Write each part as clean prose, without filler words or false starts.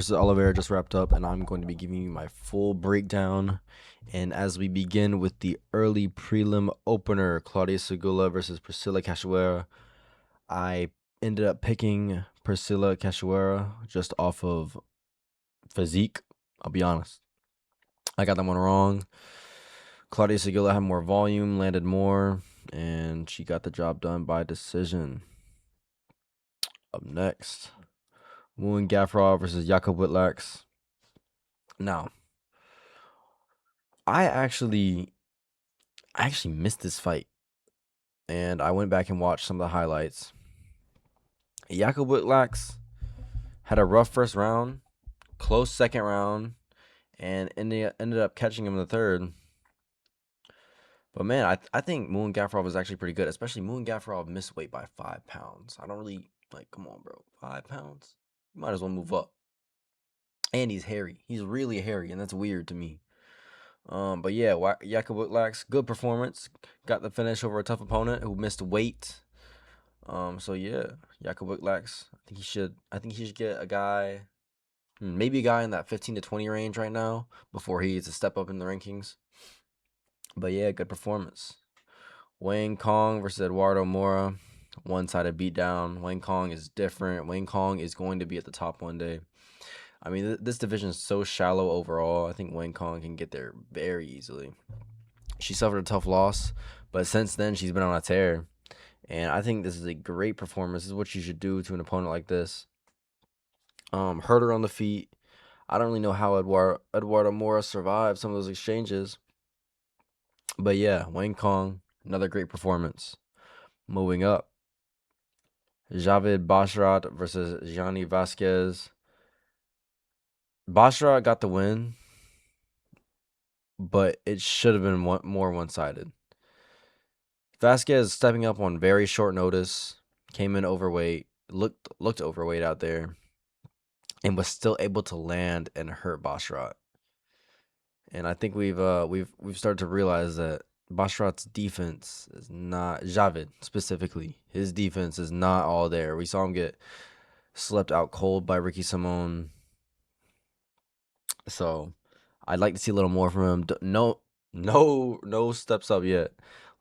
Versus Oliveira just wrapped up, and I'm going to be giving you my full breakdown. And as we begin with the early prelim opener, Claudia Segula versus Priscilla Cachoeira, I ended up picking Priscilla Cachoeira just off of physique. I'll be honest, I got that one wrong. Claudia Segula had more volume, landed more, and she got the job done by decision. Up next, Moon Gafrov versus Jakob Whitlax. Now, I actually missed this fight, and I went back and watched some of the highlights. Jakob Whitlax had a rough first round, close second round, and ended up catching him in the third. But man, I think Moon Gafrov was actually pretty good, especially Moon Gafrov missed weight by 5 pounds. I don't really come on, bro, 5 pounds. You might as well move up. And he's hairy. He's really hairy, and that's weird to me. But yeah, Jakob Whitlax, good performance. Got the finish over a tough opponent who missed weight. So yeah, Jakob Whitlax. I think he should get a guy, maybe a guy in that 15 to 20 range right now before he needs to step up in the rankings. But yeah, good performance. Wayne Kong versus Eduardo Mora, one-sided beatdown. Wayne Kong is different. Wayne Kong is going to be at the top one day. I mean, this division is so shallow overall. I think Wayne Kong can get there very easily. She suffered a tough loss, but since then she's been on a tear. And I think this is a great performance. This is what you should do to an opponent like this. Hurt her on the feet. I don't really know how Eduardo Mora survived some of those exchanges. But yeah, Wayne Kong, another great performance. Moving up, Javid Bashrat versus Gianni Vasquez. Bashrat got the win, but it should have been more one-sided. Vasquez stepping up on very short notice, came in overweight, looked overweight out there, and was still able to land and hurt Bashrat. And I think we've started to realize that Bashrat's defense is not, Javid specifically. His defense is not all there. We saw him get slept out cold by Ricky Simone. So I'd like to see a little more from him. No steps up yet.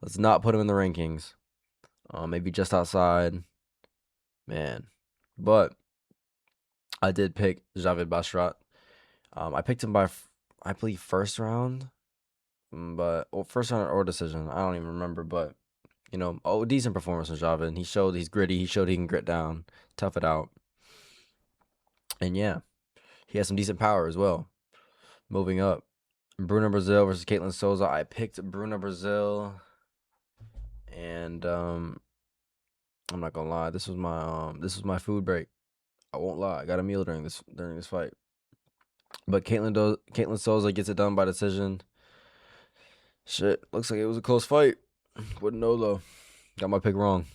Let's not put him in the rankings. Maybe just outside. Man. But I did pick Javid Bashrat. I picked him by, I believe, first round. First round or decision. I don't even remember. But, decent performance from Javid. He showed he's gritty. He showed he can grit down, tough it out. And yeah, he has some decent power as well. Moving up, Bruna Brazil versus Caitlin Souza. I picked Bruna Brazil. And I'm not gonna lie, this was my food break. I won't lie, I got a meal during this fight. But Caitlin Souza gets it done by decision. Shit, looks like it was a close fight. Wouldn't know though. Got my pick wrong.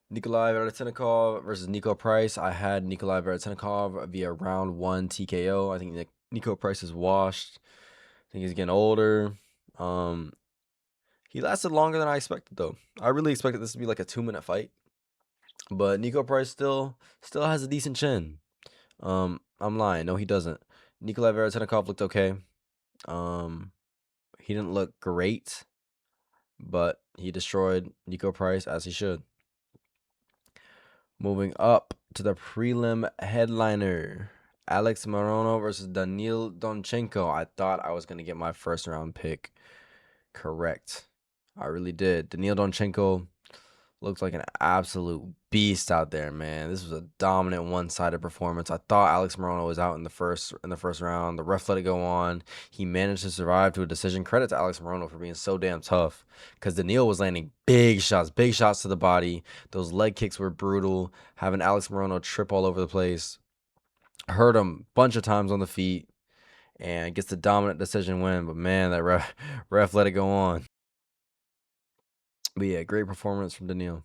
Nikolai Veretennikov versus Nico Price. I had Nikolai Veretennikov via round 1 TKO. I think Nico Price is washed. I think he's getting older. He lasted longer than I expected though. I really expected this to be like a 2-minute fight. But Nico Price still has a decent chin. I'm lying. No, he doesn't. Nikolai Veretennikov looked okay. He didn't look great, but he destroyed Nico Price as he should. Moving up to the prelim headliner, Alex Morono versus Daniil Donchenko. I thought I was going to get my first round pick correct. I really did. Daniil Donchenko looked like an absolute beast out there, man. This was a dominant one-sided performance. I thought Alex Morono was out in the first round. The ref let it go on. He managed to survive to a decision. Credit to Alex Morono for being so damn tough, because Daniil was landing big shots to the body. Those leg kicks were brutal. Having Alex Morono trip all over the place. Hurt him a bunch of times on the feet, and gets the dominant decision win. But man, that ref let it go on. But yeah, great performance from Daniil.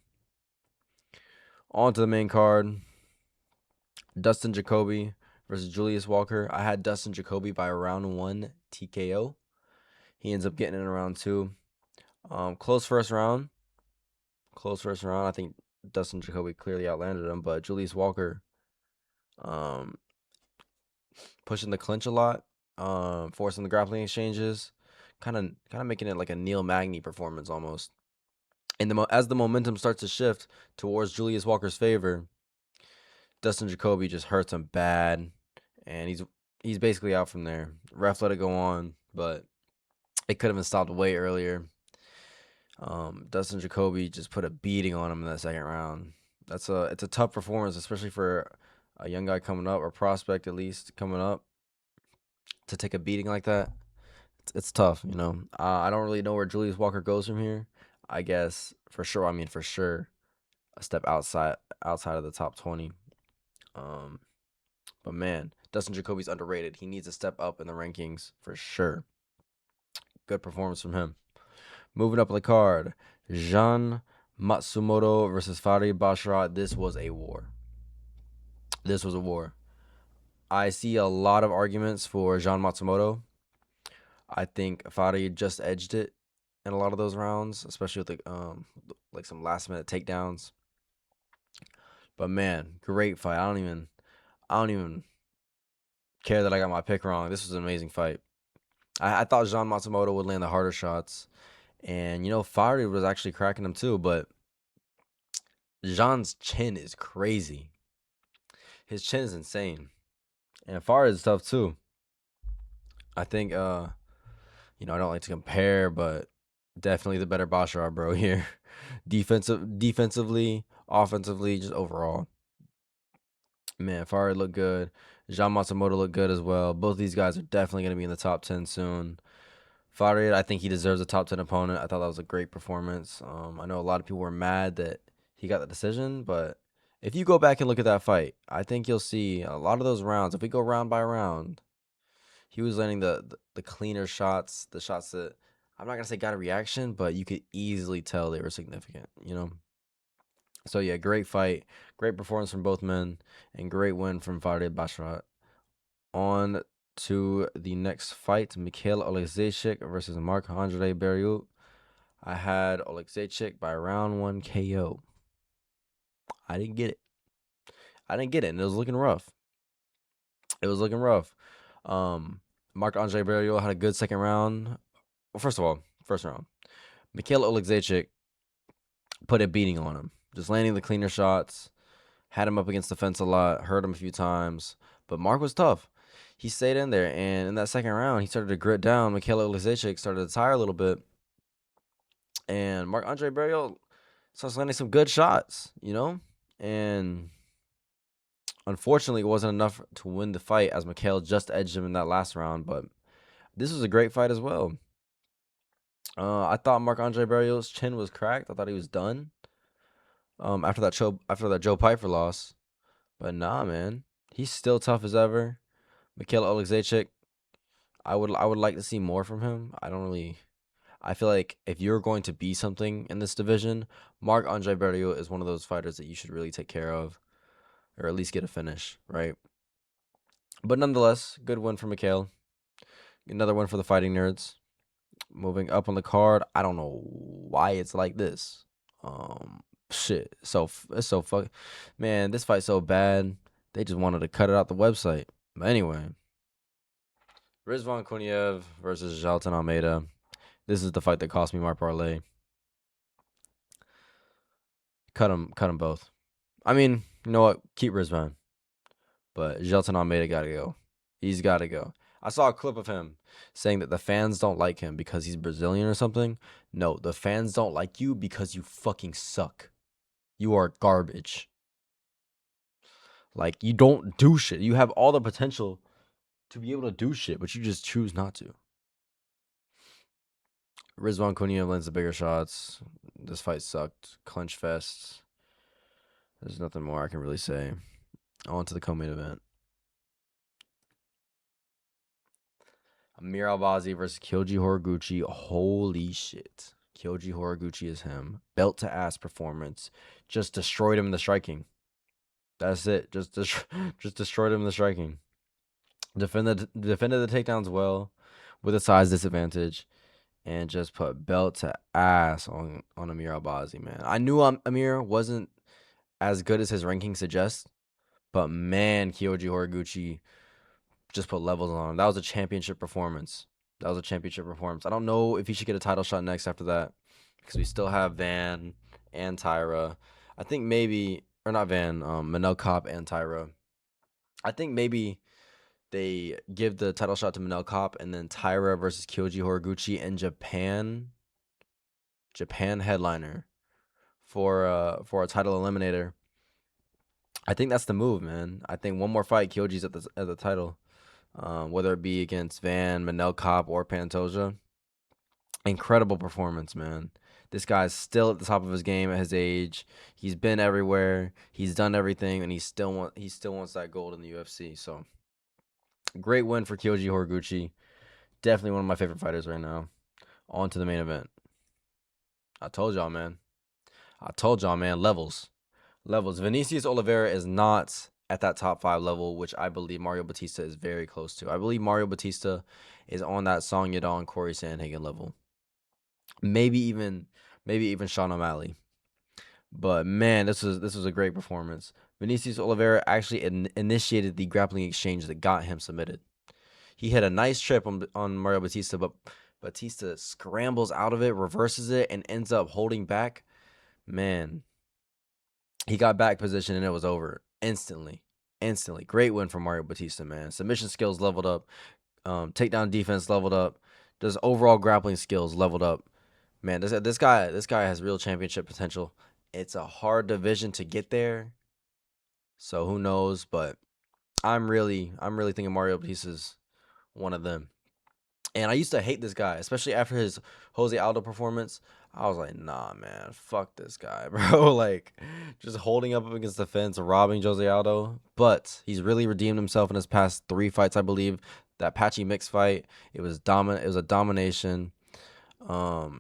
On to the main card. Dustin Jacoby versus Julius Walker. I had Dustin Jacoby by round 1 TKO. He ends up getting it in round 2. Close first round. I think Dustin Jacoby clearly outlanded him, but Julius Walker pushing the clinch a lot, forcing the grappling exchanges, kind of making it like a Neil Magny performance almost. And as the momentum starts to shift towards Julius Walker's favor, Dustin Jacoby just hurts him bad, and he's basically out from there. Ref let it go on, but it could have been stopped way earlier. Dustin Jacoby just put a beating on him in that second round. It's a tough performance, especially for a young guy coming up, or prospect at least coming up, to take a beating like that. It's tough, you know. I don't really know where Julius Walker goes from here. I guess for sure. I mean, for sure, a step outside of the top 20. Um, but man, Dustin Jacoby's underrated. He needs to step up in the rankings for sure. Good performance from him. Moving up the card, Jean Matsumoto versus Farid Basharat. This was a war. This was a war. I see a lot of arguments for Jean Matsumoto. I think Farid just edged it in a lot of those rounds, especially with like some last minute takedowns. But man, great fight. I don't even care that I got my pick wrong. This was an amazing fight. I thought Jean Matsumoto would land the harder shots, and Farid was actually cracking him too. But Jean's chin is crazy. His chin is insane, and Farid is tough too. I think I don't like to compare, but definitely the better Basharat bro here. Defensively, offensively, just overall. Man, Farid looked good. Jean Matsumoto looked good as well. Both these guys are definitely going to be in the top 10 soon. Farid, I think he deserves a top 10 opponent. I thought that was a great performance. I know a lot of people were mad that he got the decision, but if you go back and look at that fight, I think you'll see a lot of those rounds. If we go round by round, he was landing the cleaner shots, the shots that I'm not going to say got a reaction, but you could easily tell they were significant. So yeah, great fight, great performance from both men, and great win from Farid Basharat. On to the next fight, Mikhail Oleksiejczuk versus Marc-Andre Barriault. I had Oleksiejczuk by round 1 KO. I didn't get it, and it was looking rough. Marc-Andre Barriault had a good second round. Well, first of all, first round, Mikhail Oleksiejczuk put a beating on him, just landing the cleaner shots. Had him up against the fence a lot, hurt him a few times, but Mark was tough. He stayed in there, and in that second round, he started to grit down. Mikhail Oleksiejczuk started to tire a little bit, and Marc-Andre Barriault starts landing some good shots. And unfortunately, it wasn't enough to win the fight, as Mikhail just edged him in that last round, but this was a great fight as well. I thought Marc-Andre Barriault's chin was cracked. I thought he was done after that Joe Pyfer loss. But nah, man, he's still tough as ever. Mikhail Oleksiejczuk, I would like to see more from him. I feel like if you're going to be something in this division, Marc-Andre Barriault is one of those fighters that you should really take care of, or at least get a finish, right? But nonetheless, good win for Mikhail. Another one for the fighting nerds. Moving up on the card, I don't know why it's like this. Shit, it's so fuck, man. This fight's so bad. They just wanted to cut it out the website. But anyway, Rizvan Kuniev versus Jalton Almeida. This is the fight that cost me my parlay. Cut them both. I mean, you know what? Keep Rizvan, but Jalton Almeida gotta go. He's gotta go. I saw a clip of him saying that the fans don't like him because he's Brazilian or something. No, the fans don't like you because you fucking suck. You are garbage. Like, you don't do shit. You have all the potential to be able to do shit, but you just choose not to. Rizvan Kuniev lands the bigger shots. This fight sucked. Clinch fest. There's nothing more I can really say. On to the co-main event. Amir Albazi versus Kyoji Horiguchi. Holy shit. Kyoji Horiguchi is him. Belt to ass performance. Just destroyed him in the striking. That's it. Just destroyed him in the striking. Defended the takedowns well with a size disadvantage, and just put belt to ass on Amir Albazi, man. I knew Amir wasn't as good as his ranking suggests, but man, Kyoji Horiguchi just put levels on him. That was a championship performance. That was a championship performance. I don't know if he should get a title shot next after that because we still have Van and Tyra. I think maybe, or not Van, Manel Kopp and Tyra. I think maybe they give the title shot to Manel Kopp and then Tyra versus Kyoji Horiguchi in Japan headliner for a title eliminator. I think that's the move, man. I think one more fight, Kyoji's at the title, whether it be against Van, Manel Kopp, or Pantoja. Incredible performance, man. This guy's still at the top of his game at his age. He's been everywhere. He's done everything, and he still wants that gold in the UFC. So great win for Kyoji Horiguchi. Definitely one of my favorite fighters right now. On to the main event. I told y'all, man. Levels. Vinicius Oliveira is not at that top 5 level, which I believe Mario Bautista is very close to. I believe Mario Bautista is on that Song Yadong and Corey Sandhagen level. Maybe even Sean O'Malley. But man, this was a great performance. Vinicius Oliveira actually initiated the grappling exchange that got him submitted. He had a nice trip on Mario Bautista, but Bautista scrambles out of it, reverses it, and ends up holding back. Man, he got back position and it was over instantly. Great win for Mario Bautista, man. Submission skills leveled up. Takedown defense leveled up. Just overall grappling skills leveled up. Man, this guy has real championship potential. It's a hard division to get there. So who knows? But I'm really thinking Mario Bautista's one of them. And I used to hate this guy, especially after his Jose Aldo performance. I was like, nah, man, fuck this guy, bro. Like, just holding up against the fence, robbing Jose Aldo. But he's really redeemed himself in his past 3 fights, I believe. That Patchy Mix fight, it was dominant. It was a domination. What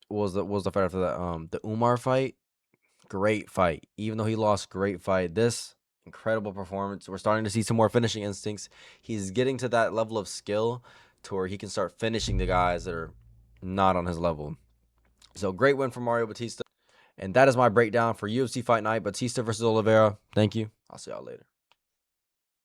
was the fight after that? The Umar fight, great fight. Even though he lost, great fight. This incredible performance. We're starting to see some more finishing instincts. He's getting to that level of skill to where he can start finishing the guys that are not on his level. So great win for Mario Bautista. And that is my breakdown for UFC Fight Night, Bautista versus Oliveira. Thank you. I'll see y'all later.